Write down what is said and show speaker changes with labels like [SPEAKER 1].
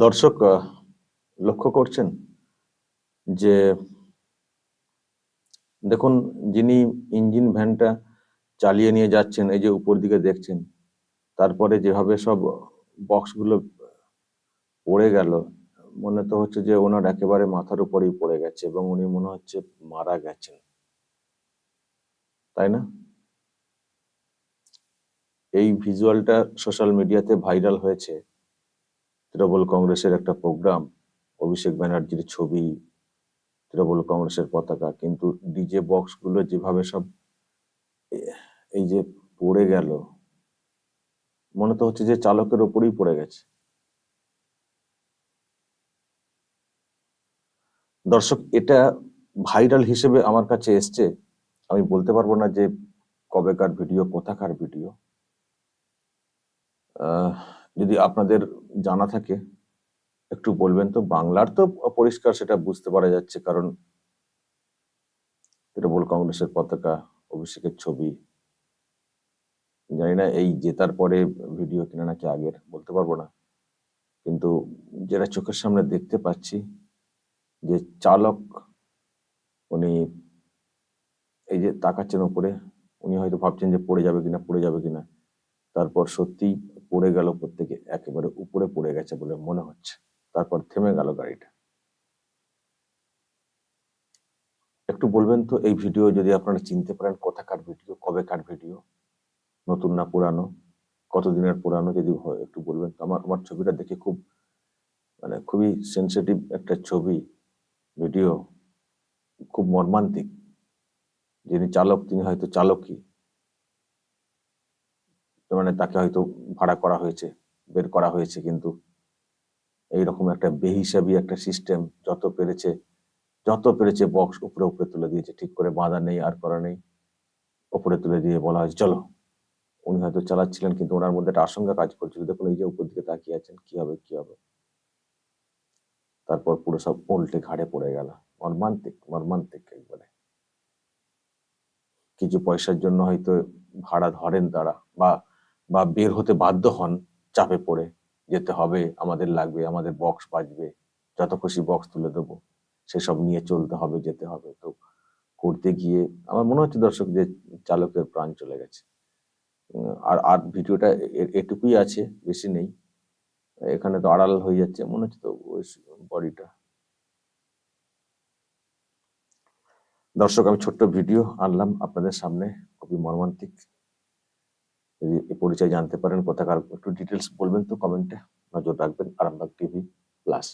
[SPEAKER 1] দর্শক লক্ষ্য করছেন যে দেখুন, যিনি ইঞ্জিন ভ্যানটা চালিয়ে নিয়ে যাচ্ছেন, এই যে উপর দিকে দেখছেন, তারপরে যেভাবে সব বক্সগুলো পড়ে গেল, মনে তো হচ্ছে যে ওনার একেবারে মাথার উপরেই পড়ে গেছে এবং উনি মনে হচ্ছে মারা গেছেন, তাই না? এই ভিজুয়ালটা সোশ্যাল মিডিয়াতে ভাইরাল হয়েছে। তৃণমূল কংগ্রেসের একটা প্রোগ্রাম, অভিষেক ব্যানার্জির ছবি, তৃণমূল কংগ্রেসের পতাকা, কিন্তু ডিজে বক্সগুলো যেভাবে সব এই যে পড়ে গেল, মনে তো হচ্ছে যে চালকের ওপরেই পড়ে গেছে। দর্শক, এটা ভাইরাল হিসেবে আমার কাছে এসছে, আমি বলতে পারবো না যে কবেকার ভিডিও, কোথাকার ভিডিও। যদি আপনাদের জানা থাকে একটু বলবেন তো। বাংলার তো পরিষ্কার, সেটা বুঝতে পারা যাচ্ছে, কারণ তৃণমূল কংগ্রেসের পতাকা, অভিষেকের ছবি। জানি না এই জেতার পরে ভিডিও কিনা নাকি আগের, বলতে পারবো না, কিন্তু যেটা চোখের সামনে দেখতে পাচ্ছি যে চালক, উনি এই যে তাকাচ্ছেন উপরে, উনি হয়তো ভাবছেন যে পড়ে যাবে কিনা, পড়ে যাবে কিনা, তারপর সত্যি পড়ে গেল, প্রত্যেকে একেবারে উপরে পড়ে গেছে বলে মনে হচ্ছে। তারপর থেমে গেল গাড়িটা। একটু বলবেন তো এই ভিডিও, যদি আপনারা চিনতে পারেন, কোথাকার ভিডিও, কবেকার ভিডিও, নতুন না পুরানো, কতদিনের পুরানো, যদি হয় একটু বলবেন তো। আমার ছবিটা দেখে খুব, মানে খুবই সেন্সিটিভ একটা ছবি, ভিডিও, খুব মর্মান্তিক। যিনি চালক, তিনি হয়তো চালকই, মানে তাকে হয়তো ভাড়া করা হয়েছে, বের করা হয়েছে, কিন্তু এইরকম একটা বেহিসাবি একটা সিস্টেম, যত পেরেছে বক্স উপরে উপরে তুলে দিয়েছে, ঠিক করে বাঁধা নেই, আর করা নেই, উপরে তুলে দিয়ে বলা হয়েছে চলো। উনি হয়তো চালাচ্ছিলেন, কিন্তু ওনার মধ্যে একটা আশঙ্কা কাজ করছিল, দেখুন এই যে উপর দিকে তাকিয়ে আছেন, কি হবে কি হবে। তারপর পুরো সব উল্টে ঘাড়ে পড়ে গেল। মর্মান্তিক, মর্মান্তিক একবারে। কিছু পয়সার জন্য হয়তো ভাড়া ধরেন তারা, বা বা বের হতে বাধ্য হন, চাপে পড়ে যেতে হবে, আমাদের লাগবে, আমাদের বক্স বাজবে, যত খুশি বক্স তুলে দেবো, সেসব নিয়ে চলতে হবে, যেতে হবে। তো করতে গিয়ে আমার মনে হচ্ছে দর্শক যে চালকের প্রাণ চলে গেছে। আর আর ভিডিওটা এটুকুই আছে, বেশি নেই। এখানে তো আড়াল হয়ে যাচ্ছে মনে হচ্ছে, তো ওই বডিটা। দর্শক, আমি ছোট্ট ভিডিও আনলাম আপনাদের সামনে, খুবই মর্মান্তিক। যদি এই পরিচয় জানতে পারেন, কোথাকার, একটু ডিটেলস বলবেন তো কমেন্টে। নজর রাখবেন আরামবাগ টিভি প্লাস।